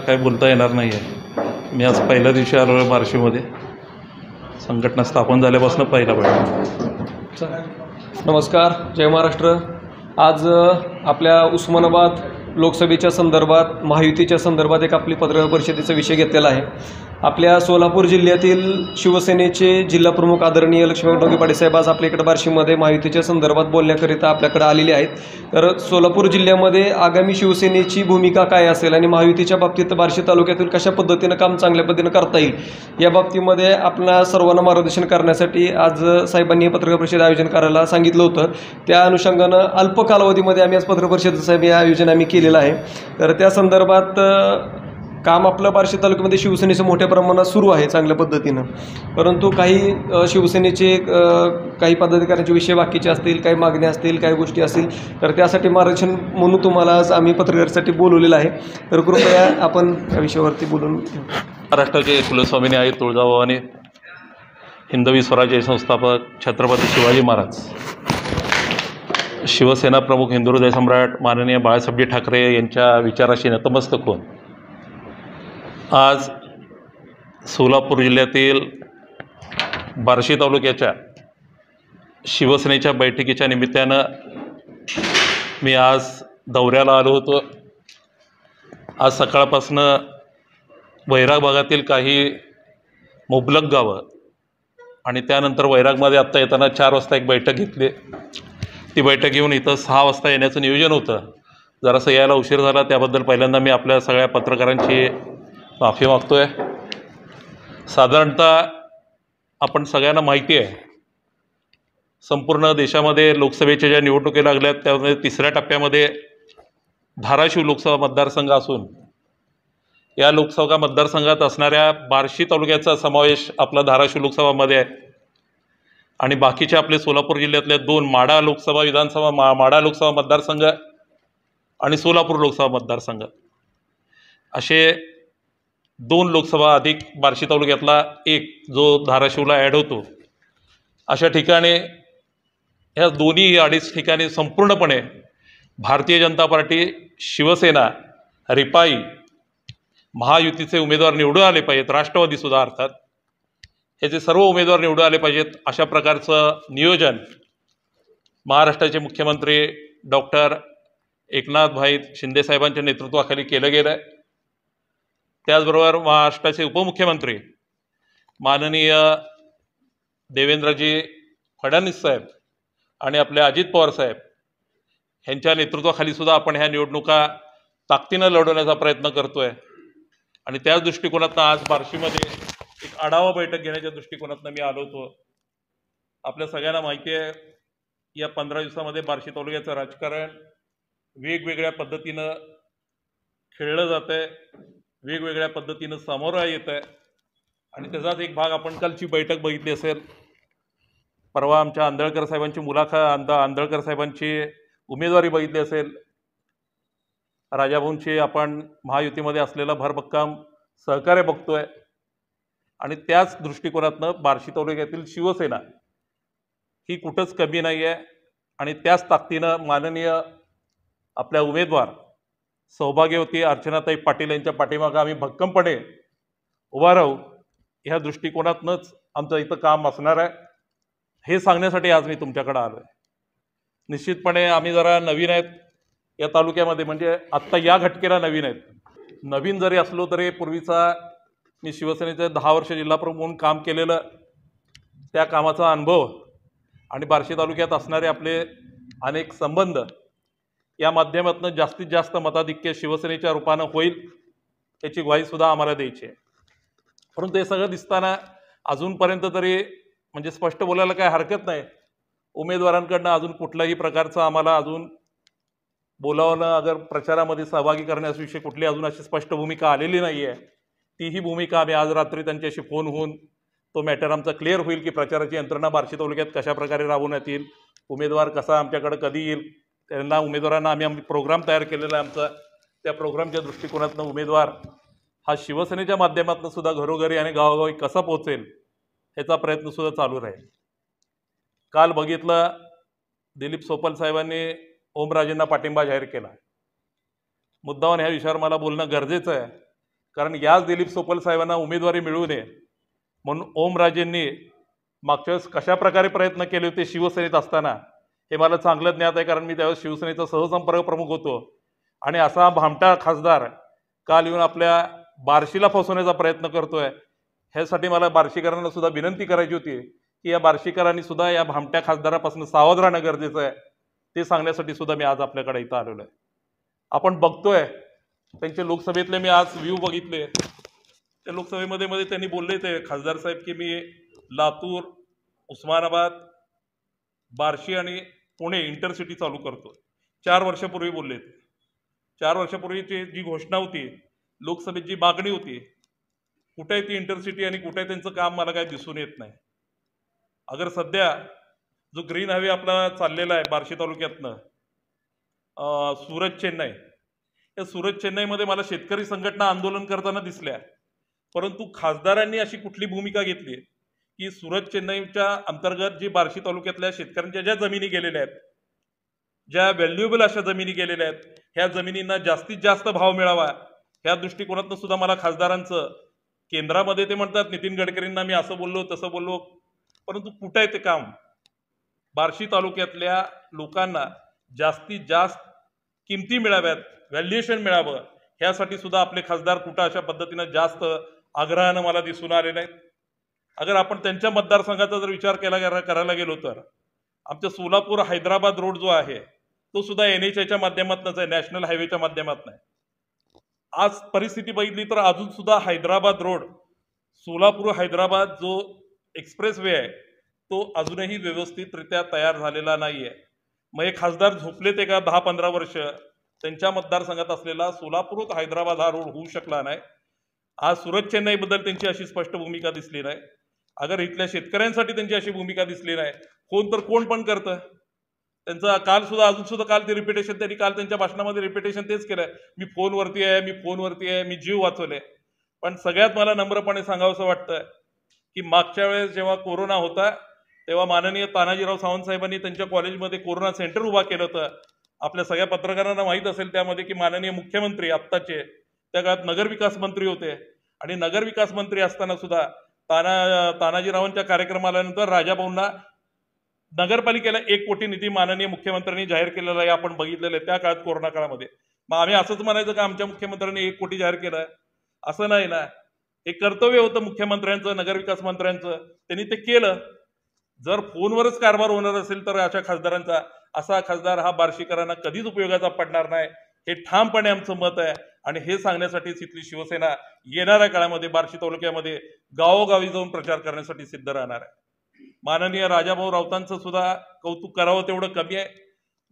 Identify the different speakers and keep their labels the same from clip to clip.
Speaker 1: काय बोलता येणार नाही आहे. मी आज पहिल्या दिवशी आलो आहे बार्शीमध्ये. संघटना स्थापन झाल्यापासून पहिला वेळ.
Speaker 2: नमस्कार, जय महाराष्ट्र. आज आपल्या उस्मानाबाद लोकसभेच्या संदर्भात, महायुतीच्या संदर्भात एक आपली पत्रकार परिषदेचा विषय घेतलेला आहे. आपल्या सोलापूर जिल्ह्यातील शिवसेनेचे जिल्हाप्रमुख आदरणीय लक्ष्मण डोंगे पाटील आज आपल्या इकडे बार्शीमध्ये महायुतीच्या संदर्भात बोलण्याकरिता आपल्याकडे आलेले आहेत. तर सोलापूर जिल्ह्यामध्ये आगामी शिवसेनेची भूमिका काय असेल आणि महायुतीच्या बाबतीत बार्शी तालुक्यातील कशा पद्धतीनं काम चांगल्या पद्धतीनं करता येईल या बाबतीमध्ये आपल्या सर्वांना मार्गदर्शन करण्यासाठी आज साहेबांनी पत्रकार परिषद आयोजन करायला सांगितलं होतं. त्या अनुषंगानं अल्प कालावधीमध्ये आम्ही आज पत्रकार परिषद साहेब हे आयोजन आम्ही केलेलं आहे. तर त्या संदर्भात काम आपलं बार्शी तालुक्यामध्ये शिवसेनेचं मोठ्या प्रमाणात सुरू आहे चांगल्या पद्धतीनं. परंतु काही शिवसेनेचे काही पदाधिकाऱ्यांचे विषय बाकीचे असतील, काही मागण्या असतील, काही गोष्टी असतील, तर त्यासाठी मार्गदर्शन म्हणून तुम्हाला आज आम्ही पत्रकारासाठी बोलवलेलं आहे. तर कृपया आपण या विषयावरती बोलून.
Speaker 1: महाराष्ट्राचे कुलस्वामिनी आहेत तुळजाभवानी, हिंदवी स्वराज्य संस्थापक छत्रपती शिवाजी महाराज, शिवसेना प्रमुख, हिंदू हृदय सम्राट माननीय बाळासाहेबजी ठाकरे यांच्या विचाराशी नतमस्तक होऊन आज सोलापूर जिल्ह्यातील बार्शी तालुक्याच्या शिवसेनेच्या बैठकीच्या निमित्तानं मी आज दौऱ्याला आलो होतो. आज सकाळपासनं वैराग भागातील काही मुबलक गावं आणि त्यानंतर वैरागमध्ये आत्ता येताना 4 वाजता एक बैठक घेतली. ती बैठक घेऊन इथं 6 वाजता येण्याचं नियोजन होतं. जरासं यायला उशीर झाला, त्याबद्दल पहिल्यांदा मी आपल्या सगळ्या पत्रकारांची माफी मागतो आहे. साधारणतः आपण सगळ्यांना माहिती आहे, संपूर्ण देशामध्ये लोकसभेच्या ज्या निवडणुकी लागल्यात त्यामध्ये 3ऱ्या टप्प्यामध्ये धाराशिव लोकसभा मतदारसंघ असून या लोकसभा मतदारसंघात असणाऱ्या बार्शी तालुक्याचा समावेश आपला धाराशिव लोकसभामध्ये आहे आणि बाकीचे आपले सोलापूर जिल्ह्यातले 2 माढा लोकसभा विधानसभा माढा लोकसभा मतदारसंघ आणि सोलापूर लोकसभा मतदारसंघ असे 2 लोकसभा अधिक बार्शी तालुक्यातला एक जो धाराशिवला ॲड होतो. अशा ठिकाणी ह्या दोन्ही 2.5 ठिकाणी संपूर्णपणे भारतीय जनता पार्टी, शिवसेना, रिपाई, महायुतीचे उमेदवार निवडून आले पाहिजेत, राष्ट्रवादीसुद्धा अर्थात ह्याचे सर्व उमेदवार निवडून आले पाहिजेत. अशा प्रकारचं नियोजन महाराष्ट्राचे मुख्यमंत्री डॉक्टर एकनाथभाई शिंदेसाहेबांच्या नेतृत्वाखाली केलं गेलं आहे. त्याचबरोबर महाराष्ट्राचे उपमुख्यमंत्री माननीय देवेंद्रजी फडणवीस साहेब आणि आपले अजित पवार साहेब ह्यांच्या नेतृत्वाखालीसुद्धा आपण ह्या निवडणुका ताकदीनं लढवण्याचा प्रयत्न करतो आहे. आणि त्याच दृष्टिकोनातनं आज बार्शीमध्ये एक आढावा बैठक घेण्याच्या दृष्टिकोनातनं मी आलो होतो. आपल्या सगळ्यांना माहिती आहे, या 15 दिवसामध्ये बार्शी तालुक्याचं राजकारण वेगवेगळ्या पद्धतीनं खेळलं जातं आहे, वेगवेगळ्या पद्धतीनं सामोरं येत आहे आणि त्याचाच एक भाग आपण कालची बैठक बघितली असेल. परवा आमच्या आंदळकर साहेबांची आंदळकर साहेबांची उमेदवारी बघितली असेल. राजाभाऊंची आपण महायुतीमध्ये असलेला भरभक्कम सहकार्य बघतोय आणि त्याच दृष्टिकोनातनं बार्शी तालुक्यातील शिवसेना ही कुठंच कमी नाही आहे आणि त्याच ताकदीनं माननीय आपल्या उमेदवार सौभाग्यवती अर्चनाताई पाटील यांच्या पाठीमागं आम्ही भक्कमपणे उभा राहू, ह्या दृष्टिकोनातनंच आमचं इथं काम असणार आहे. हे सांगण्यासाठी आज मी तुमच्याकडे आलो आहे. निश्चितपणे आम्ही जरा नवीन आहेत या तालुक्यामध्ये, म्हणजे आत्ता या घटकेला नवीन आहेत. नवीन जरी असलो तरी पूर्वीचा मी शिवसेनेचे 10 वर्ष जिल्हाप्रमुख म्हणून काम केलेलं, त्या कामाचा अनुभव आणि बार्शी तालुक्यात असणारे आपले अनेक संबंध या माध्यमातून जास्तीत जास्त मताधिक्य शिवसेनेच्या रूपानं होईल याची ग्वाहीसुद्धा आम्हाला द्यायची आहे. परंतु हे सगळं दिसताना अजूनपर्यंत तरी म्हणजे स्पष्ट बोलायला काय हरकत नाही, उमेदवारांकडनं अजून कुठल्याही प्रकारचं आम्हाला अजून बोलावणं, अगर प्रचारामध्ये सहभागी करण्याविषयी कुठली अजून अशी स्पष्ट भूमिका आलेली नाही आहे. तीही भूमिका आम्ही आज रात्री त्यांच्याशी फोन होऊन तो मॅटर आमचा क्लिअर होईल की प्रचाराची यंत्रणा बार्शी तालुक्यात कशा प्रकारे राबवण्यात येईल, उमेदवार कसा आमच्याकडे कधी येईल, त्यांना उमेदवारांना आम्ही प्रोग्राम तयार केलेला आहे आमचा. त्या प्रोग्रामच्या दृष्टिकोनातनं उमेदवार हा शिवसेनेच्या माध्यमातून सुद्धा घरोघरी आणि गावोगावी कसा पोहोचेल ह्याचा प्रयत्नसुद्धा चालू राहील. काल बघितलं दिलीप सोपल साहेबांनी ओमराजेंना पाठिंबा जाहीर केला. मुद्दामून ह्या विषयावर मला बोलणं गरजेचं आहे, कारण याच दिलीप सोपल साहेबांना उमेदवारी मिळू नये म्हणून ओमराजेंनी मागच्या वेळेस कशा प्रकारे प्रयत्न केले होते शिवसेनेत असताना हे मला चांगलं ज्ञात आहे, कारण मी त्यावेळेस शिवसेनेचा सहसंपर्क प्रमुख होतो. आणि असा भामटा खासदार काल येऊन आपल्या बार्शीला फसवण्याचा प्रयत्न करतोय, ह्यासाठी मला बार्शीकरांना सुद्धा विनंती करायची होती की या बार्शीकरांनी सुद्धा या भामट्या खासदारापासून सावध राहणं गरजेचं आहे. ते सांगण्यासाठी सुद्धा मी आज आपल्याकडे इथं आलेलो आहे. आपण बघतोय त्यांचे लोकसभेतले मी आज व्ह्यू बघितले, त्या लोकसभेमध्ये त्यांनी बोलले ते खासदार साहेब की मी लातूर, उस्मानाबाद, बार्शी आणि पुणे इंटरसिटी चालू करतो. 4 वर्षापूर्वी बोलले. 4 वर्षापूर्वीची जी घोषणा होती, लोकसभेत जी मागणी होती, कुठे ती इंटरसिटी आणि कुठे त्यांचं काम मला काही दिसून येत नाही. अगर सध्या जो ग्रीन हायवे आपला चाललेला आहे बार्शी तालुक्यातनं सुरत चेन्नई, या सुरत चेन्नईमध्ये मला शेतकरी संघटना आंदोलन करताना दिसल्या, परंतु खासदारांनी अशी कुठली भूमिका घेतली की सुरत चेन्नईच्या अंतर्गत जी बार्शी तालुक्यातल्या शेतकऱ्यांच्या ज्या जमिनी गेलेल्या आहेत, ज्या व्हॅल्युएबल अशा जमिनी गेलेल्या आहेत, ह्या जमिनींना जास्तीत जास्त भाव मिळावा ह्या दृष्टिकोनातून सुद्धा मला खासदारांचं, केंद्रामध्ये ते म्हणतात नितीन गडकरींना मी असं बोललो तसं बोललो, परंतु कुठं आहे ते काम? बार्शी तालुक्यातल्या लोकांना जास्तीत जास्त किमती मिळाव्यात, व्हॅल्युएशन मिळावं, ह्यासाठी सुद्धा आपले खासदार कुठं अशा पद्धतीनं जास्त आग्रहानं मला दिसून आले नाहीत. अगर आपण त्यांच्या मतदारसंघाचा जर विचार करायला गेलो तर आमच्या सोलापूर हैदराबाद रोड जो आहे तो सुद्धा NHAच्या माध्यमातूनच आहे, नॅशनल हायवेच्या माध्यमातून आहे. आज परिस्थिती बघितली तर अजून सुद्धा हैदराबाद रोड, सोलापूर हैदराबाद जो एक्सप्रेस वे आहे तो अजूनही व्यवस्थितरित्या तयार झालेला नाही आहे. मग हे खासदार झोपले ते का 10-15 वर्ष त्यांच्या मतदारसंघात असलेला सोलापूर हैदराबाद हा रोड होऊ शकला नाही. आज सुरत चेन्नईबद्दल त्यांची अशी स्पष्ट भूमिका दिसली नाही. अगर इथल्या शेतकऱ्यांसाठी त्यांची अशी भूमिका दिसली नाही, कोण पण करतं त्यांचं. काल सुद्धा अजून सुद्धा काल ते रिपिटेशन, त्यांनी काल त्यांच्या भाषणामध्ये रिपिटेशन तेच केलंय, मी फोनवरती आहे, मी जीव वाचवले. पण सगळ्यात मला नम्रपणे सांगावंसं वाटतं की मागच्या वेळेस जेव्हा कोरोना होता तेव्हा माननीय तानाजीराव सावंत साहेबांनी त्यांच्या कॉलेजमध्ये कोरोना सेंटर उभा केलं होतं. आपल्या सगळ्या पत्रकारांना माहीत असेल त्यामध्ये की माननीय मुख्यमंत्री आत्ताचे त्या काळात नगरविकास मंत्री होते, आणि नगरविकास मंत्री असताना सुद्धा तानाजीरावांच्या कार्यक्रमाला नंतर राजाभाऊंना नगरपालिकेला 1 कोटी निधी माननीय मुख्यमंत्र्यांनी जाहीर केलेला आहे. आपण बघितलेलं आहे त्या काळात कोरोना काळामध्ये. मग आम्ही असंच म्हणायचं का आमच्या मुख्यमंत्र्यांनी 1 कोटी जाहीर केलं? असं नाही ना, हे कर्तव्य होतं मुख्यमंत्र्यांचं, नगरविकास मंत्र्यांचं, त्यांनी ते केलं. जर फोनवरच कारभार होणार असेल तर अशा खासदारांचा, असा खासदार हा बार्शीकरांना कधीच उपयोगाचा पडणार नाही, हे ठामपणे आमचं मत आहे. आणि हे सांगण्यासाठीच इथली शिवसेना येणाऱ्या काळामध्ये बार्शी तालुक्यामध्ये गावोगावी जाऊन प्रचार करण्यासाठी सिद्ध राहणार आहे. माननीय राजाभाऊ राऊतांचं सुद्धा कौतुक करावं तेवढं कमी आहे.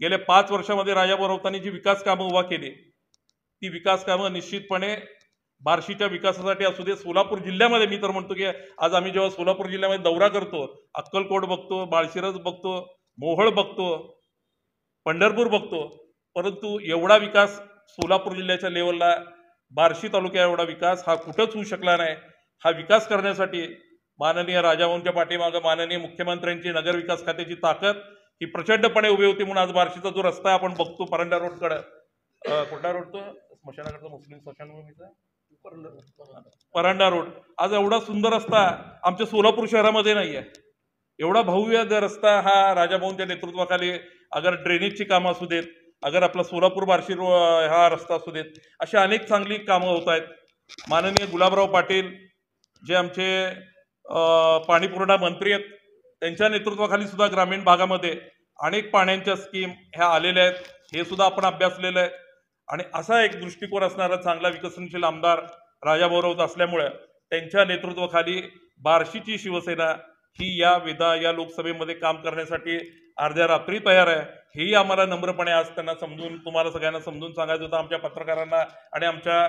Speaker 1: गेल्या 5 वर्षामध्ये राजाभाऊ राऊतांनी जी विकास कामं उभा केली, ती विकास कामं निश्चितपणे बार्शीच्या विकासासाठी असू दे, सोलापूर जिल्ह्यामध्ये, मी तर म्हणतो की आज आम्ही जेव्हा सोलापूर जिल्ह्यामध्ये दौरा करतो, अक्कलकोट बघतो, माळशिरस बघतो, मोहोळ बघतो, पंढरपूर बघतो, परंतु एवढा विकास सोलापूर जिल्ह्याच्या लेवलला, बार्शी तालुक्या एवढा विकास हा कुठंच होऊ शकला नाही. हा विकास करण्यासाठी माननीय राजाभाऊंच्या पाठीमागं माननीय मुख्यमंत्र्यांची नगरविकास खात्याची ताकद ही प्रचंडपणे उभी होती. म्हणून आज बार्शीचा जो रस्ता आपण बघतो परांडा रोडकडं, कुठला रोड तो स्मशानाकडचा मुस्लिम स्मशानभूमीचा परांडा रोड, आज एवढा सुंदर रस्ता आमच्या सोलापूर शहरामध्ये नाही आहे. एवढा भव्य रस्ता हा राजाभाऊंच्या नेतृत्वाखाली, अगर ड्रेनेजची कामं असू देत, अगर आपला सोलापूर बार्शी हा रस्ता असू देत, अशी अनेक चांगली कामं होत आहेत. माननीय गुलाबराव पाटील जे आमचे पाणीपुरवठा मंत्री आहेत, त्यांच्या नेतृत्वाखाली सुद्धा ग्रामीण भागामध्ये अनेक पाण्याच्या स्कीम ह्या आलेल्या आहेत, हे सुद्धा आपण अभ्यासलेलं आहे. आणि असा एक दृष्टिकोन असणारा चांगला विकसनशील आमदार राजाभाऊ राऊत असल्यामुळे त्यांच्या नेतृत्वाखाली बार्शीची शिवसेना ही या लोकसभेमध्ये काम करण्यासाठी अर्ध्या रात्री तयार आहे. हेही आम्हाला नम्रपणे आज त्यांना तुम्हाला सगळ्यांना समजून सांगायचं होतं, आमच्या पत्रकारांना आणि आमच्या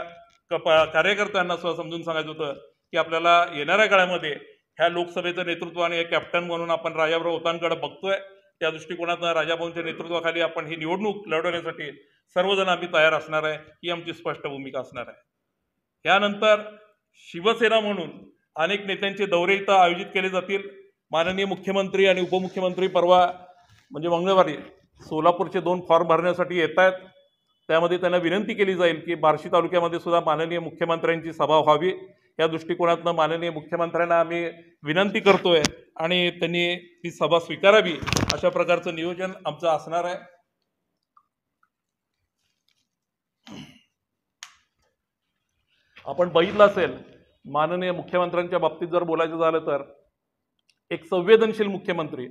Speaker 1: कार्यकर्त्यांना सुद्धा समजून सांगायचं होतं की आपल्याला येणाऱ्या काळामध्ये ह्या लोकसभेचं नेतृत्व आणि कॅप्टन म्हणून आपण राजाभाऊ राऊतांकडे बघतोय. त्या दृष्टिकोनातून राजाभाऊंच्या नेतृत्वाखाली आपण ही निवडणूक लढवण्यासाठी सर्वजण आम्ही तयार असणार आहे, ही आमची स्पष्ट भूमिका असणार आहे. यानंतर शिवसेना म्हणून अनेक नेत्यांचे दौरे इथं आयोजित केले जातील. माननीय मुख्यमंत्री आणि उपमुख्यमंत्री परवा म्हणजे मंगळवारी सोलापूरचे 2 फॉर्म भरण्यासाठी येत आहेत. त्यामध्ये त्यांना विनंती केली जाईल की बार्शी तालुक्यामध्ये सुद्धा माननीय मुख्यमंत्र्यांची सभा व्हावी. या दृष्टिकोनातनं माननीय मुख्यमंत्र्यांना आम्ही विनंती करतोय आणि त्यांनी ती सभा स्वीकारावी, अशा प्रकारचं नियोजन आमचं असणार आहे. आपण बघितलं असेल, माननीय मुख्यमंत्र्यांच्या बाबतीत जर बोलायचं झालं तर एक संवेदनशील मुख्यमंत्री,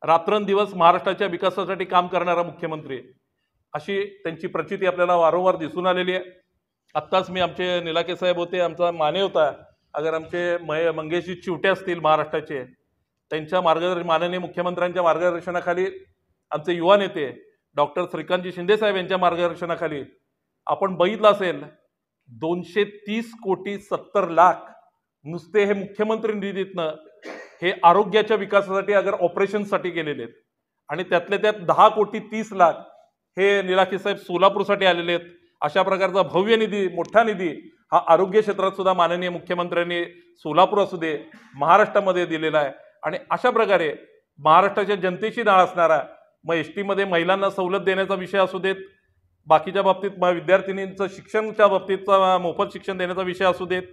Speaker 1: रात्रंदिवस महाराष्ट्राच्या विकासासाठी काम करणारा मुख्यमंत्री, अशी त्यांची प्रचिती आपल्याला वारंवार दिसून आलेली आहे. आत्ताच मी आमचे निलाके साहेब होते, आमचा माने होता, अगर आमचे मंगेशजी चिवटे असतील महाराष्ट्राचे, त्यांच्या माननीय मुख्यमंत्र्यांच्या मार्गदर्शनाखाली आमचे युवा नेते डॉक्टर श्रीकांतजी शिंदे साहेब यांच्या मार्गदर्शनाखाली आपण बघितलं असेल 230 कोटी 70 लाख नुसते हे मुख्यमंत्री निधीतनं हे आरोग्याच्या विकासासाठी अगर ऑपरेशनसाठी गेलेले आहेत, आणि त्यातले त्यात 10 कोटी 30 लाख हे निलाके साहेब सोलापूरसाठी आलेले आहेत. अशा प्रकारचा भव्य निधी, मोठा निधी हा आरोग्य क्षेत्रात सुद्धा माननीय मुख्यमंत्र्यांनी सोलापूर असू दे, महाराष्ट्रामध्ये दिलेला आहे. आणि अशा प्रकारे महाराष्ट्राच्या जनतेची नाळ असणारा, मग एस टीमध्ये महिलांना सवलत देण्याचा विषय असू देत, बाकीच्या बाबतीत विद्यार्थिनींचं शिक्षणाच्या बाबतीतचा मोफत शिक्षण देण्याचा विषय असू देत,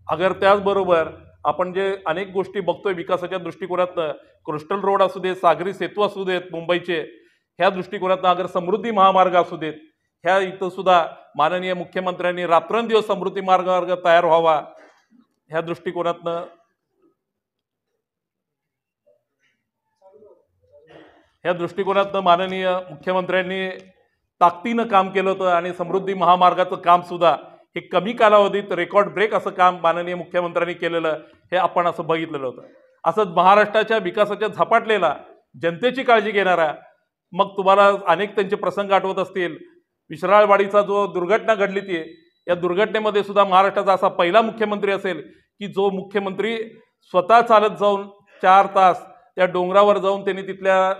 Speaker 1: अगर त्याचबरोबर आपण जे अनेक गोष्टी बघतोय विकासाच्या दृष्टिकोनातनं, कोस्टल रोड असू देत, सागरी सेतू असू देत मुंबईचे, ह्या दृष्टिकोनातनं अगर समृद्धी महामार्ग असू देत, ह्या इथं सुद्धा माननीय मुख्यमंत्र्यांनी रात्रंदिवस समृद्धी मार्ग तयार व्हावा ह्या दृष्टिकोनातनं माननीय मुख्यमंत्र्यांनी ताकदीनं काम केलं होतं. आणि समृद्धी महामार्गाचं काम सुद्धा हे कमी कालावधीत रेकॉर्ड ब्रेक असं काम माननीय मुख्यमंत्र्यांनी केलेलं हे आपण असं बघितलेलं होतं. असंच महाराष्ट्राच्या विकासाच्या झपाटलेला, जनतेची काळजी घेणारा, मग तुम्हाला अनेक त्यांचे प्रसंग आठवत असतील, विश्राळवाडीचा जो दुर्घटना घडली ती, या दुर्घटनेमध्ये सुद्धा महाराष्ट्राचा असा पहिला मुख्यमंत्री असेल की जो मुख्यमंत्री स्वतः चालत जाऊन 4 तास त्या डोंगरावर जाऊन त्यांनी तिथल्या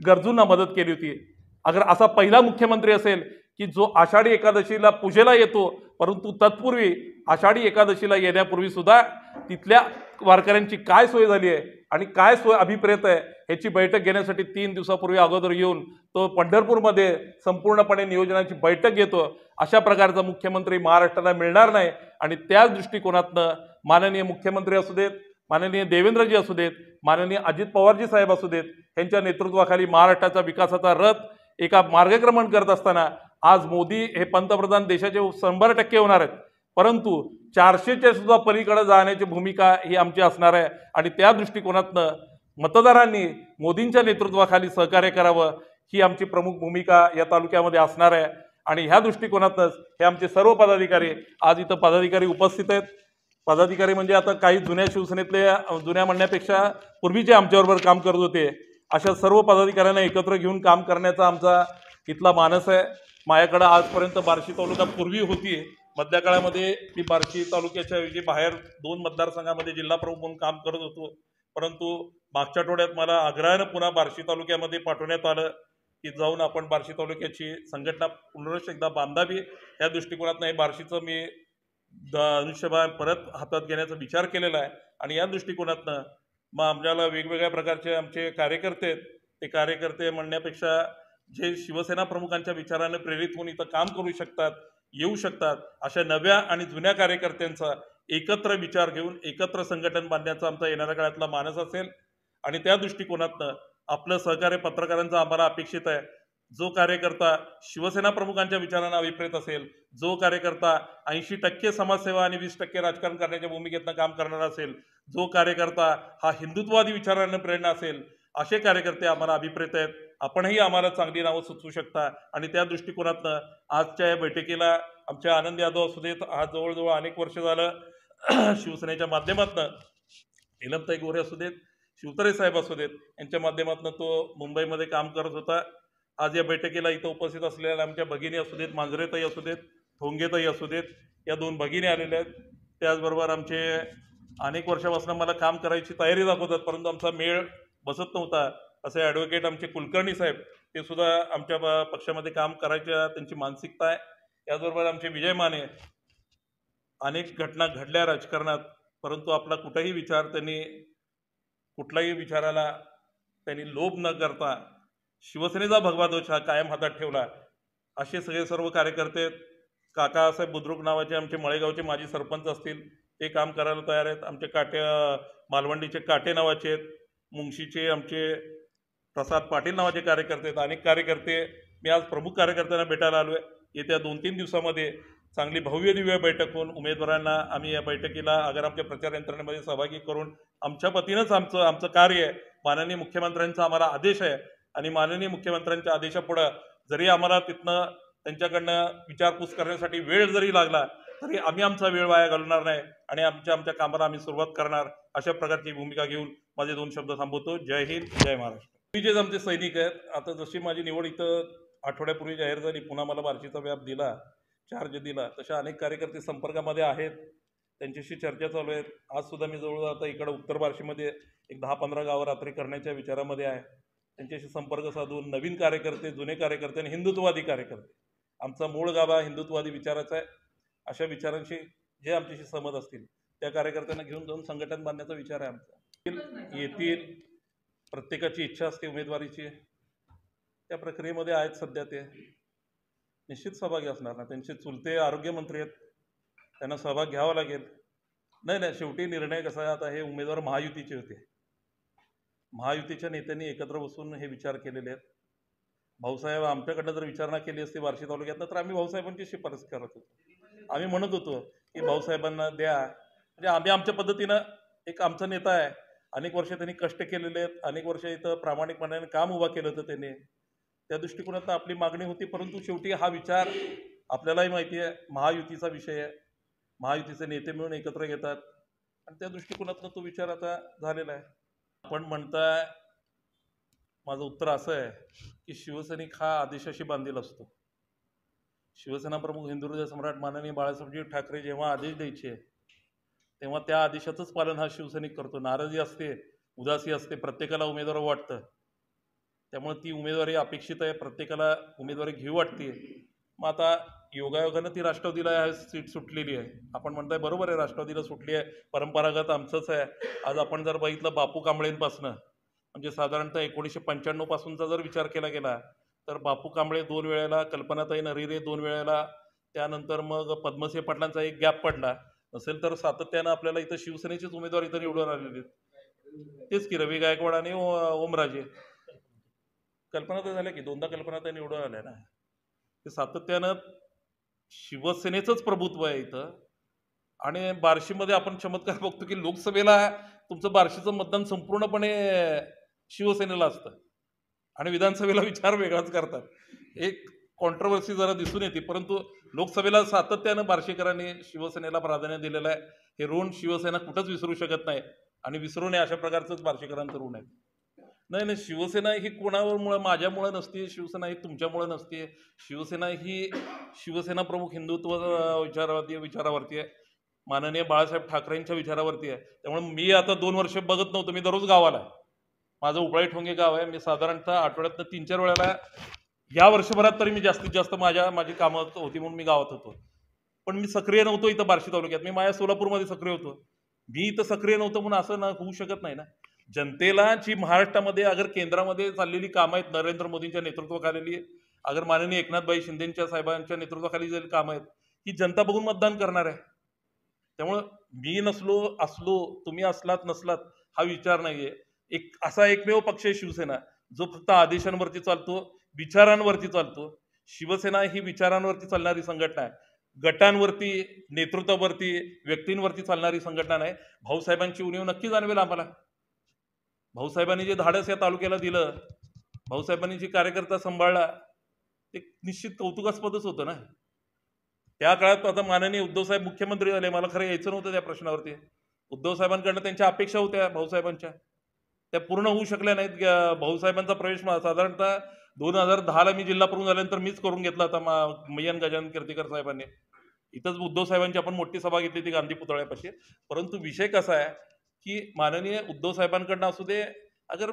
Speaker 1: गरजूंना मदत केली होती. अगर असा पहिला मुख्यमंत्री असेल की जो आषाढी एकादशीला पूजेला येतो, परंतु तत्पूर्वी आषाढी एकादशीला येण्यापूर्वी सुद्धा तिथल्या वारकऱ्यांची काय सोय झाली आहे आणि काय सोय अभिप्रेत आहे ह्याची बैठक घेण्यासाठी 3 दिवसापूर्वी अगोदर येऊन तो पंढरपूरमध्ये संपूर्णपणे नियोजनाची बैठक घेतो. अशा प्रकारचा मुख्यमंत्री महाराष्ट्राला मिळणार नाही. आणि त्याच दृष्टिकोनातनं माननीय मुख्यमंत्री असू देत, माननीय देवेंद्रजी असू देत, माननीय अजित पवारजी साहेब असू देत, यांच्या नेतृत्वाखाली महाराष्ट्राचा विकासाचा रथ एका मार्गक्रमण करत असताना आज मोदी हे पंतप्रधान देशाचे 100% होणार आहेत, परंतु 400च्या सुद्धा पलीकडे जाण्याची भूमिका ही आमची असणार आहे. आणि त्या दृष्टिकोनातनं मतदारांनी मोदींच्या नेतृत्वाखाली सहकार्य करावं ही आमची प्रमुख भूमिका या तालुक्यामध्ये असणार आहे. आणि ह्या दृष्टिकोनातच हे आमचे सर्व पदाधिकारी, आज इथं पदाधिकारी उपस्थित आहेत. पदाधिकारी म्हणजे आता काही जुन्या शिवसेनेतले, जुन्या म्हणण्यापेक्षा पूर्वी जे आमच्याबरोबर काम करत होते, अशा सर्व पदाधिकाऱ्यांना एकत्र घेऊन काम करण्याचा आमचा इथला मानस आहे. माझ्याकडं आजपर्यंत बार्शी तालुका पूर्वी होती, मधल्या काळामध्ये मी बार्शी तालुक्याच्या ऐवजी बाहेर 2 मतदारसंघामध्ये जिल्हा प्रमुख म्हणून काम करत होतो. परंतु मागच्या आठवड्यात मला आग्रहानं पुन्हा बार्शी तालुक्यामध्ये पाठवण्यात आलं की जाऊन आपण बार्शी तालुक्याची संघटना पुनरुच्च एकदा बांधावी. या दृष्टिकोनातनं हे बार्शीचं मी धनुष्यबाण परत हातात घेण्याचा विचार केलेला आहे. आणि या दृष्टिकोनातनं मग आम्हाला वेगवेगळ्या प्रकारचे आमचे कार्यकर्ते आहेत, ते कार्यकर्ते म्हणण्यापेक्षा जे शिवसेना प्रमुखांच्या विचाराने प्रेरित होऊन इथं काम करू शकतात, येऊ शकतात, अशा नव्या आणि जुन्या कार्यकर्त्यांचा एकत्र विचार घेऊन एकत्र संघटन बांधण्याचा आमचा येणाऱ्या काळातला मानस असेल. आणि त्या दृष्टिकोनातनं आपलं सहकार्य पत्रकारांचं आम्हाला अपेक्षित आहे. जो कार्यकर्ता शिवसेना प्रमुखांच्या विचारांना अभिप्रेत असेल, जो कार्यकर्ता 80% समाजसेवा आणि 20% राजकारण करण्याच्या भूमिकेतनं काम करणारा असेल, जो कार्यकर्ता हा हिंदुत्ववादी विचारांना प्रेरणा असेल, असे कार्यकर्ते आम्हाला अभिप्रेत आहेत. आपणही आम्हाला चांगली नावं सुचवू शकता. आणि त्या दृष्टिकोनातनं आजच्या या बैठकीला आमचे आनंद यादव असू देत, आज जवळजवळ अनेक वर्ष झालं शिवसेनेच्या माध्यमातनं, नीलमताई गोरे असू देत, शिवतरे साहेब असू देत, यांच्या माध्यमातून तो मुंबईमध्ये काम करत होता. आज या बैठकीला इथं उपस्थित असलेल्या आमच्या भगिनी असू देत, मांजरेताई असू देत, ठोंगेताई असू देत, या 2 भगिनी आलेल्या आहेत. त्याचबरोबर आमचे अनेक वर्षापासून मला काम करायची तयारी दाखवतात, परंतु आमचा मेळ बसत नव्हता असे ॲडव्होकेट आमचे कुलकर्णी साहेब, ते सुद्धा आमच्या पक्षामध्ये काम करायच्या त्यांची मानसिकता आहे. याचबरोबर आमचे विजय माने, अनेक घटना घडल्या राजकारणात, परंतु आपला कुठलाही विचार त्यांनी, कुठल्याही विचाराला त्यांनी लोभ न करता शिवसेनेचा भगवा ध्वज हा कायम हातात ठेवला. असे सगळे सर्व कार्यकर्ते, काकासाहेब बुद्रुक नावाचे आमचे मळेगावचे माजी सरपंच असतील, ते काम करायला तयार आहेत. आमचे मालवंडीचे काटे नावाचे आहेत, मुंगशीचे आमचे प्रसाद पाटील नावाचे कार्यकर्ते आहेत. अनेक कार्यकर्ते, मी आज प्रमुख कार्यकर्त्यांना भेटायला आलो आहे. येत्या 2-3 दिवसामध्ये चांगली भव्य दिव्य बैठक होऊन उमेदवारांना आम्ही या बैठकीला अगर आमच्या प्रचार यंत्रणेमध्ये सहभागी करून आमच्या पतीनंच आमचं कार्य आहे. माननीय मुख्यमंत्र्यांचा आम्हाला आदेश आहे आणि माननीय मुख्यमंत्र्यांच्या आदेशापुढं जरी आम्हाला तिथनं त्यांच्याकडनं विचारपूस करण्यासाठी वेळ जरी लागला तरी आम्ही आमचा वेळ वाया घालवणार नाही आणि आमच्या कामाला आम्ही सुरुवात करणार, अशा प्रकारची भूमिका घेऊन माझे 2 शब्द थांबवतो. जय हिंद, जय महाराष्ट्र. पूर्वीचेच आमचे सैनिक आहेत. आता जशी माझी निवड इथं आठवड्यापूर्वी जाहीर झाली, पुन्हा मला बार्शीचा व्याप दिला, चार्ज दिला, तशा अनेक कार्यकर्ते संपर्कामध्ये आहेत, त्यांच्याशी चर्चा चालू आहेत. आज सुद्धा मी जवळ आता इकडं उत्तर बार्शीमध्ये एक 10-15 गावं रात्री करण्याच्या विचारामध्ये आहे. त्यांच्याशी संपर्क साधून नवीन कार्यकर्ते, जुने कार्यकर्ते आणि हिंदुत्ववादी कार्यकर्ते, आमचा मूळ गाभा हिंदुत्ववादी विचाराचा आहे, अशा विचारांशी जे आमच्याशी सहमत असतील त्या कार्यकर्त्यांना घेऊन जाऊन संघटन बांधण्याचा विचार आहे आमचा. येतील, प्रत्येकाची इच्छा असते उमेदवारीची, त्या प्रक्रियेमध्ये आहेत सध्या. ते निश्चित सहभागी असणार ना. त्यांचे चुलते आरोग्यमंत्री आहेत, त्यांना सहभाग घ्यावा लागेल. नाही, शेवटी निर्णय कसा आहे, आता हे उमेदवार महायुतीचे होते. महायुतीच्या नेत्यांनी एकत्र बसून हे विचार केलेले आहेत. भाऊसाहेब आमच्याकडनं जर विचारणा केली असती बार्शी तालुक्यातनं तर आम्ही भाऊसाहेबांची शिफारस करत होतो. आम्ही म्हणत होतो की भाऊसाहेबांना द्या, म्हणजे आम्ही आमच्या पद्धतीनं, एक आमचा नेता आहे, अनेक वर्ष त्यांनी कष्ट केलेले आहेत, अनेक वर्ष इथं प्रामाणिकपणाने काम उभा केलं होतं त्यांनी, त्या दृष्टिकोनातून आपली मागणी होती. परंतु शेवटी हा विचार आपल्यालाही माहिती आहे, महायुतीचा विषय आहे, महायुतीचे नेते मिळून एकत्र घेतात आणि त्या दृष्टिकोनातून तो विचार आता झालेला आहे. आपण म्हणताय, माझं उत्तर असं आहे की शिवसैनिक हा आदेशाशी बांधील असतो. शिवसेना प्रमुख हिंदुहृदय सम्राट माननीय बाळासाहेबजी ठाकरे जेव्हा आदेश द्यायचे तेव्हा त्या आदेशाचंच पालन हा शिवसैनिक करतो. नाराजी असते, उदासी असते, प्रत्येकाला उमेदवार वाटतं, त्यामुळे ती उमेदवारी अपेक्षित आहे, प्रत्येकाला उमेदवारी घेऊ वाटते. मग आता योगायोगानं ती राष्ट्रवादीला सीट सुटलेली आहे. आपण म्हणताय बरोबर आहे, राष्ट्रवादीला सुटली आहे, परंपरागत आमचंच आहे. आज आपण जर बघितलं बापू कांबळेंपासनं, म्हणजे साधारणतः 1995 पासूनचा जर विचार केला गेला तर बापू कांबळे 2 वेळेला, कल्पनाताई नरिरे 2 वेळेला, त्यानंतर मग पद्मसिंह पाटलांचा एक गॅप पडला नसेल तर सातत्यानं आपल्याला इथं शिवसेनेचीच उमेदवार इथं निवडून आलेली आहेत. तेच की रवी गायकवाड आणि ओमराजे. कल्पनाताई झाल्या की 2दा कल्पनाताई निवडून आल्या ना. ते सातत्यानं शिवसेनेचंच प्रभुत्व आहे इथं. आणि बार्शीमध्ये आपण चमत्कार बघतो की लोकसभेला तुमचं बार्शीचं मतदान संपूर्णपणे शिवसेनेला असतं आणि विधानसभेला विचार वेगळाच करतात. एक कॉन्ट्रोवर्सी जरा दिसून येते, परंतु लोकसभेला सातत्यानं बार्शीकरांनी शिवसेनेला प्राधान्य दिलेलं आहे. हे ऋण शिवसेना कुठंच विसरू शकत नाही आणि विसरू नये अशा प्रकारचंच बार्शीकरांचं ऋण आहे. नाही, शिवसेना ही कोणामुळं, माझ्यामुळं नसते, शिवसेना ही तुमच्यामुळं नसते. शिवसेना ही शिवसेना प्रमुख हिंदुत्व विचारावरती आहे, माननीय बाळासाहेब ठाकरेंच्या विचारावरती आहे. त्यामुळे मी आता 2 वर्ष बघत नव्हतो, मी दररोज गावाला आहे. माझं उपळाई ठोंगे गाव आहे. मी साधारणतः आठवड्यातनं 3-4 वेळेला, या वर्षभरात तरी मी जास्तीत जास्त माझी कामं होती म्हणून मी गावात होतो. पण मी सक्रिय नव्हतो इथं बार्शी तालुक्यात. मी माझ्या सोलापूरमध्ये सक्रिय होतो. मी इथं सक्रिय नव्हतो म्हणून असं होऊ शकत नाही ना. जनतेला जी महाराष्ट्रामध्ये अगर केंद्रामध्ये चाललेली कामं आहेत, नरेंद्र मोदींच्या नेतृत्वाखाली, अगर माननीय एकनाथभाई शिंदेच्या साहेबांच्या नेतृत्वाखाली जे कामं आहेत, ही जनता बघून मतदान करणार आहे. त्यामुळं मी असलो, तुम्ही असलात नसलात हा विचार नाहीये. असा एकमेव पक्ष आहे शिवसेना, जो फक्त आदेशांवरती चालतो, विचारांवरती चालतो. शिवसेना ही विचारांवरती चालणारी संघटना आहे, गटांवरती, नेतृत्वावरती, व्यक्तींवरती चालणारी संघटना नाही. भाऊसाहेबांची उणीव नक्की जाणवेल आम्हाला. भाऊसाहेबांनी जे धाडस या तालुक्याला दिलं, भाऊसाहेबांनी जी कार्यकर्ता सांभाळला, ते निश्चित कौतुकास्पदच होतं ना. त्या काळात आता माननीय उद्धवसाहेब मुख्यमंत्री झाले, मला खरं यायचं नव्हतं त्या प्रश्नावरती. उद्धवसाहेबांकडनं त्यांच्या अपेक्षा होत्या भाऊसाहेबांच्या, त्या पूर्ण होऊ शकल्या नाहीत. भाऊसाहेबांचा प्रवेश साधारणतः 2010ला मी जिल्हा प्रमुख झाल्यानंतर मीच करून घेतला होता. मय्यन गजानन कीर्तीकर साहेबांनी इथंच उद्धवसाहेबांची आपण मोठी सभा घेतली ती गांधी पुतळ्यापाशी. परंतु विषय कसा आहे की माननीय उद्धवसाहेबांकडनं असू दे, अगर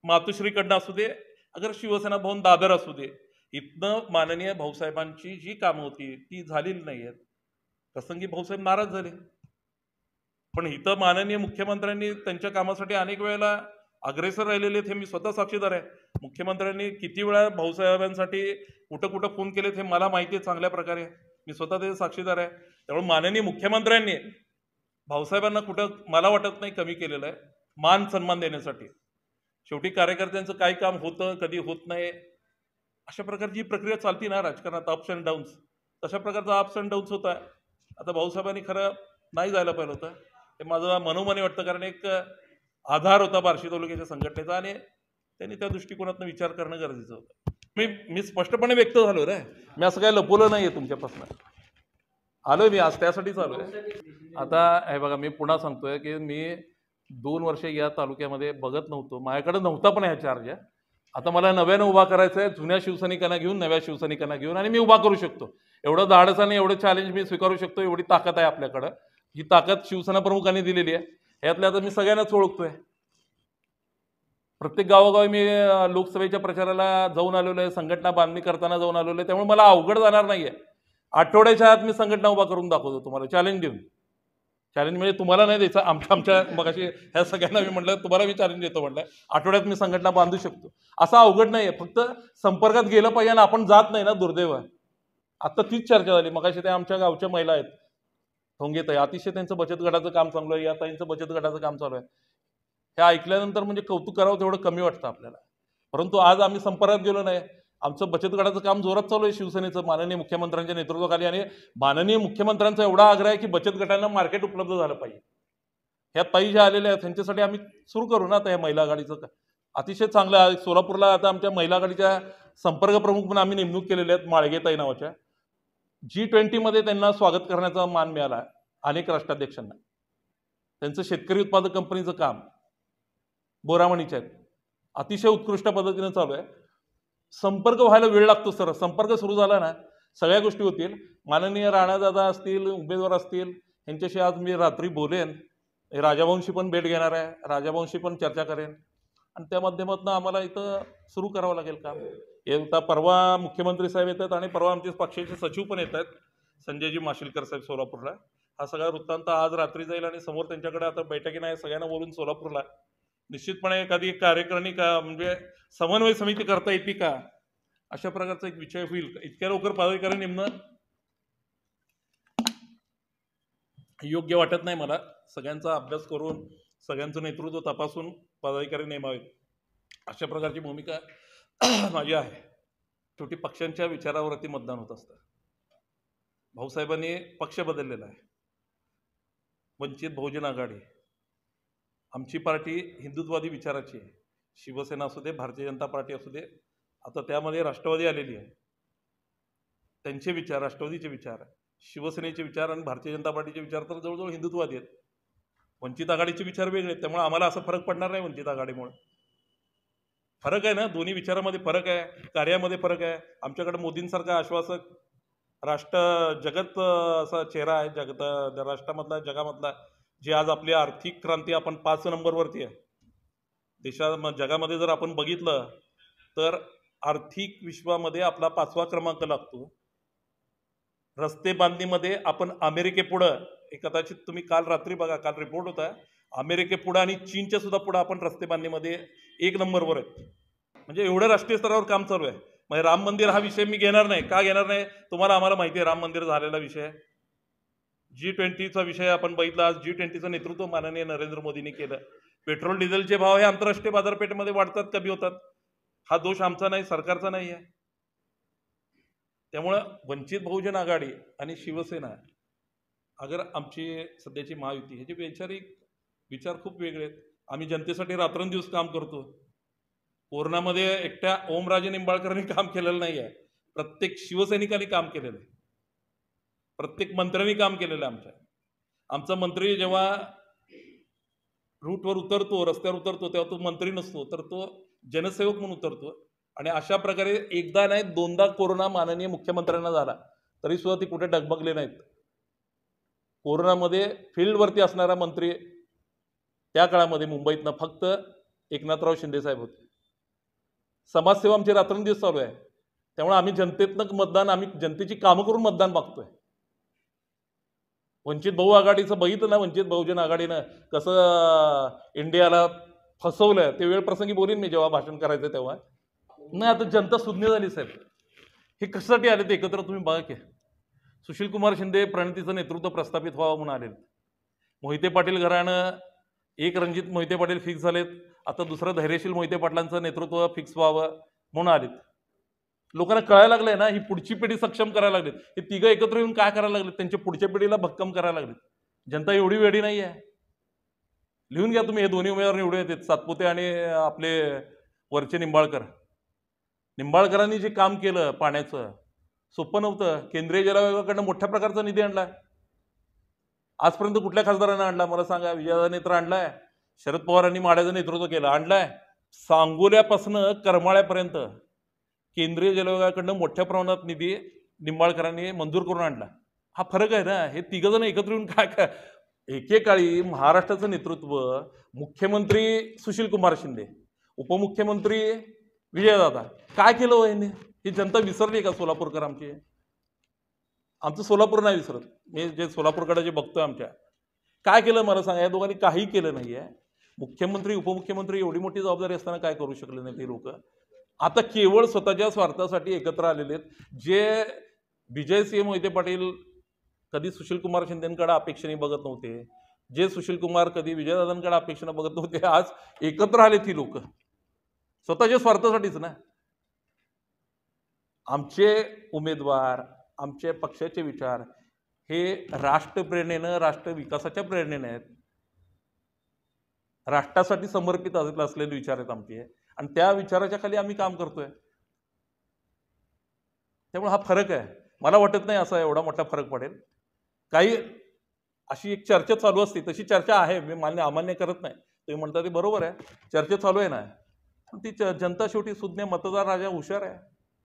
Speaker 1: मातोश्रीकडनं असू दे, अगर शिवसेना भवन दादर असू दे, इथनं माननीय भाऊसाहेबांची जी कामं होती ती झालेली नाही आहेत. प्रसंगी भाऊसाहेब नाराज झाले, पण इथं माननीय मुख्यमंत्र्यांनी त्यांच्या कामासाठी अनेक वेळेला अग्रेसर राहिलेले आहेत हे मी स्वतः साक्षीदार आहे. मुख्यमंत्र्यांनी किती वेळा भाऊसाहेबांसाठी कुठं कुठं फोन केलेत हे मला माहिती आहे चांगल्या प्रकारे. मी स्वतः त्याचे साक्षीदार आहे. त्यामुळे माननीय मुख्यमंत्र्यांनी भाऊसाहेबांना कुठं मला वाटत नाही कमी केलेलं आहे मान सन्मान देण्यासाठी. शेवटी कार्यकर्त्यांचं काय काम होतं कधी होत नाही अशा प्रकारची प्रक्रिया चालती ना राजकारणात, अप्स अँड डाऊन्स. तशा प्रकारचा अप्स अँड डाऊन्स होता. आता भाऊसाहेबांनी खरं नाही जायला पाहिलं होतं हे माझं मनोमनी वाटतं, कारण एक आधार होता बार्शी तालुक्याच्या संघटनेचा आणि त्यांनी त्या दृष्टिकोनातून विचार करणं गरजेचं होतं. मी स्पष्टपणे व्यक्त झालो रे, मी असं काही लपवलं नाही आहे तुमच्यापासून. आलोय मी आज त्यासाठीच आलोय. आता हे बघा मी पुन्हा सांगतोय की मी 2 वर्ष या तालुक्यामध्ये बघत नव्हतो, माझ्याकडे नव्हता पण ह्या चार्ज. आता मला नव्यानं उभा करायचं आहे, जुन्या शिवसैनिकांना घेऊन नव्या शिवसैनिकांना घेऊन, आणि मी उभा करू शकतो. एवढं धाडसाने एवढं चॅलेंज मी स्वीकारू शकतो, एवढी ताकद आहे आपल्याकडं. ही ताकद शिवसेना प्रमुखांनी दिलेली आहे. ह्यातल्या आता मी सगळ्यांनाच ओळखतोय. प्रत्येक गावोगावी मी लोकसभेच्या प्रचाराला जाऊन आलेलो आहे, संघटना बांधणी करताना जाऊन आलेलो आहे. त्यामुळे मला अवघड जाणार नाहीये. आठवड्याच्या आत मी संघटना उभा करून दाखवतो तुम्हाला, चॅलेंज देऊन. चॅलेंज म्हणजे तुम्हाला नाही द्यायचं, आमच्या मगाशी ह्या सगळ्यांना मी म्हटलं तुम्हाला मी चॅलेंज देतो म्हटलं. आठवड्यात मी संघटना बांधू शकतो, असं अवघड नाहीये. फक्त संपर्कात गेलं पाहिजे आणि आपण जात नाही ना, दुर्दैव. आता तीच चर्चा झाली मगाशी. त्या आमच्या गावच्या महिला आहेत ठोंगेताई, अतिशय त्यांचं बचत गटाचं काम चांगलं आहे, या ताईंचं बचत गटाचं काम चालू आहे. हे ऐकल्यानंतर म्हणजे कौतुक करावं तेवढं कमी वाटतं आपल्याला. परंतु आज आम्ही संपर्कात गेलो नाही. आमचं बचत गटाचं काम जोरात चालू आहे शिवसेनेचं, माननीय मुख्यमंत्र्यांच्या नेतृत्वाखाली. आणि माननीय मुख्यमंत्र्यांचा एवढा आग्रह आहे की बचत गटांना मार्केट उपलब्ध झालं पाहिजे. ह्या ताई ज्या आलेल्या आहेत त्यांच्यासाठी आम्ही सुरू करू ना आता या महिला आघाडीचं. अतिशय चांगलं आहे. सोलापूरला आता आमच्या महिला आघाडीच्या संपर्क प्रमुख म्हणून आम्ही नेमणूक केलेल्या आहेत माळगेताई नावाच्या. G20 मध्ये त्यांना स्वागत करण्याचा मान मिळाला अनेक राष्ट्राध्यक्षांना. त्यांचं शेतकरी उत्पादक कंपनीचं काम बोरामणीच्या आहेत, अतिशय उत्कृष्ट पद्धतीने चालू आहे. संपर्क व्हायला वेळ लागतो सर. संपर्क सुरू झाला ना सगळ्या गोष्टी होतील. माननीय राणादादा असतील, उमेदवार असतील, यांच्याशी आज मी रात्री बोलेन. राजावंशी पण भेट घेणार आहे, राजावंशी पण चर्चा करेन आणि त्या माध्यमातून आम्हाला इथं सुरू करावं लागेल काम. आता परवा मुख्यमंत्री साहेब येतात आणि परवा आमचे पक्षाचे सचिव पण येत आहेत, संजयजी माशिलकर साहेब सोलापूरला. हा सगळा वृत्तांत आज रात्री जाईल आणि समोर त्यांच्याकडे आता बैठकी नाही सगळ्यांना बोलून सोलापूरला निश्चितपणे एखादी कार्यकारिणी का म्हणजे समन्वय समिती करता येते का अशा प्रकारचा एक विषय होईल. इतक्या लवकर पदाधिकारी नेमणं योग्य वाटत नाही मला. सगळ्यांचा अभ्यास करून सगळ्यांचं नेतृत्व तपासून पदाधिकारी नेमावेत अशा प्रकारची भूमिका माझी आहे. शेवटी पक्षांच्या विचारावरती मतदान होत असतं. भाऊसाहेबांनी पक्ष बदललेला आहे. वंचित बहुजन आघाडी आमची पार्टी हिंदुत्ववादी विचाराची आहे. शिवसेना असू दे, भारतीय जनता पार्टी असू दे, आता त्यामध्ये राष्ट्रवादी आलेली आहे. त्यांचे विचार, राष्ट्रवादीचे विचार, शिवसेनेचे विचार आणि भारतीय जनता पार्टीचे विचार तर जवळजवळ हिंदुत्ववादी आहेत. वंचित आघाडीचे विचार वेगळे आहेत. त्यामुळे आम्हाला असं फरक पडणार नाही. वंचित आघाडीमुळे फरक आहे ना, दोन्ही विचारामध्ये फरक आहे, कार्यामध्ये फरक आहे. आमच्याकडे मोदींसारखा आश्वासक जगत असा चेहरा आहे, राष्ट्रामधला, जगामधला, जे आज आपली आर्थिक क्रांती आपण 5 नंबरवरती आहे जगामध्ये. जर आपण बघितलं तर आर्थिक विश्वामध्ये आपला 5वा क्रमांक लागतो. रस्ते बांधणीमध्ये आपण अमेरिकेपुढं, कदाचित तुम्ही काल रात्री बघा, काल रिपोर्ट होता, अमेरिकेपुढं आणि चीनच्या सुद्धा पुढं आपण रस्ते बांधणीमध्ये 1 नंबरवर आहे. म्हणजे एवढं राष्ट्रीय स्तरावर काम चालू आहे. म्हणजे राम मंदिर हा विषय मी घेणार नाही. का घेणार नाही तुम्हाला आम्हाला माहिती आहे. राम मंदिर झालेला विषय, G20चा विषय आपण बघितला. आज G20चं नेतृत्व माननीय नरेंद्र मोदींनी केलं. पेट्रोल डिझेलचे भाव हे आंतरराष्ट्रीय बाजारपेठेमध्ये वाढतात, कमी होतात. हा दोष आमचा नाही, सरकारचा नाही आहे. त्यामुळं वंचित बहुजन आघाडी आणि शिवसेना, अगर आमची सध्याची महायुती, ह्याचे वैचारिक विचार खूप वेगळे आहेत. आम्ही जनतेसाठी रात्रंदिवस काम करतो. कोरोनामध्ये एकट्या ओमराजे निंबाळकरांनी काम केलेलं नाही आहे. प्रत्येक शिवसैनिकांनी काम केलेलं आहे. प्रत्येक मंत्र्यांनी काम केलेलं आहे. आमचा मंत्री जेव्हा रूटवर उतरतो, रस्त्यावर उतरतो, तेव्हा तो मंत्री नसतो, तर तो जनसेवक म्हणून उतरतो. आणि अशा प्रकारे एकदा नाही 2दा कोरोना माननीय मुख्यमंत्र्यांना झाला, तरी सुद्धा ती कुठे डगमगले नाहीत. कोरोनामध्ये फील्डवरती असणारा मंत्री त्या काळामध्ये मुंबईतनं फक्त एकनाथराव शिंदे साहेब होते. समाजसेवा आमची रात्रंदिवस चालू आहे. त्यामुळे आम्ही जनतेतनं मतदान, आम्ही जनतेची कामं करून मतदान मागतोय. वंचित बहु आघाडीचं बघितलं ना, वंचित बहुजन आघाडीनं कसं इंडियाला फसवलं ते वेळ प्रसंगी बोलीन मी जेव्हा भाषण करायचं तेव्हा. नाही आता जनता सुज्ञ झाली साहेब. हे कशासाठी आले ते एकत्र तुम्ही बघा की. सुशीलकुमार शिंदे प्रणितीचं नेतृत्व प्रस्थापित व्हावं म्हणून आलेत. मोहिते पाटील घराणं एक रणजित मोहिते पाटील फिक्स झालेत, आता दुसरं धैर्यशील मोहिते पाटलांचं नेतृत्व फिक्स व्हावं म्हणून आलेत. लोकांना कळायला लागलंय ना, ही पुढची पिढी सक्षम करायला लागलीत. हे तिघं एकत्र येऊन काय करायला लागलेत, त्यांच्या पुढच्या पिढीला भक्कम करायला लागलेत. जनता एवढी वेडी नाही आहे. लिहून घ्या तुम्ही, हे दोन्ही उमेदवार निवडून येतात, सातपुते आणि आपले वरचे निंबाळकर. निंबाळकरांनी जे काम केलं पाण्याचं सोपं नव्हतं. केंद्रीय जल आयोगाकडनं मोठ्या प्रकारचा निधी आणला. आजपर्यंत कुठल्या खासदारांना आणला मला सांगा? विजयदादांनी तर आणलाय, शरद पवारांनी माड्याचं नेतृत्व केलं, आणलाय. सांगोल्यापासून करमाळ्यापर्यंत केंद्रीय जल आयोगाकडनं मोठ्या प्रमाणात निधी निंबाळकरांनी मंजूर करून आणला. हा फरक आहे ना. हे तिघ जण एकत्र येऊन काय काय. एकेकाळी महाराष्ट्राचं नेतृत्व मुख्यमंत्री सुशीलकुमार शिंदे, उपमुख्यमंत्री विजयदादा, काय केलं हो यांनी? ही जनता विसरली का सोलापूरकर आमची? आमचं सोलापूर नाही विसरत. मी जे सोलापूरकडे जे बघतोय आमच्या, काय केलं मला सांगा? या दोघांनी काही केलं नाही आहे. मुख्यमंत्री उपमुख्यमंत्री एवढी मोठी जबाबदारी असताना काय करू शकले नाही ते लोक? आता केवळ स्वतःच्या स्वार्थासाठी एकत्र आलेले आहेत. जे विजयसिंह मोहिते पाटील कधी सुशीलकुमार शिंदेकडे अपेक्षेने बघत नव्हते, जे सुशीलकुमार कधी विजयदादांकडे अपेक्षेने बघत नव्हते, आज एकत्र आलेत ही लोक स्वतःच्या स्वार्थासाठीच ना. आमचे उमेदवार, आमच्या पक्षाचे विचार हे राष्ट्रप्रेरणेनं, राष्ट्र विकासाच्या प्रेरणेने आहेत. राष्ट्रासाठी समर्पित असलेले विचार आहेत आमचे, आणि त्या विचाराच्या खाली आम्ही काम करतोय. त्यामुळे हा फरक आहे. मला वाटत नाही असा एवढा मोठा फरक पडेल. काही अशी एक चर्चा चालू असते, तशी चर्चा आहे, मी अमान्य करत नाही. तुम्ही म्हणता ते बरोबर आहे, चर्चा चालू आहे ना. ती जनता शेवटी सुज्ञ मतदार राजा हुशार आहे.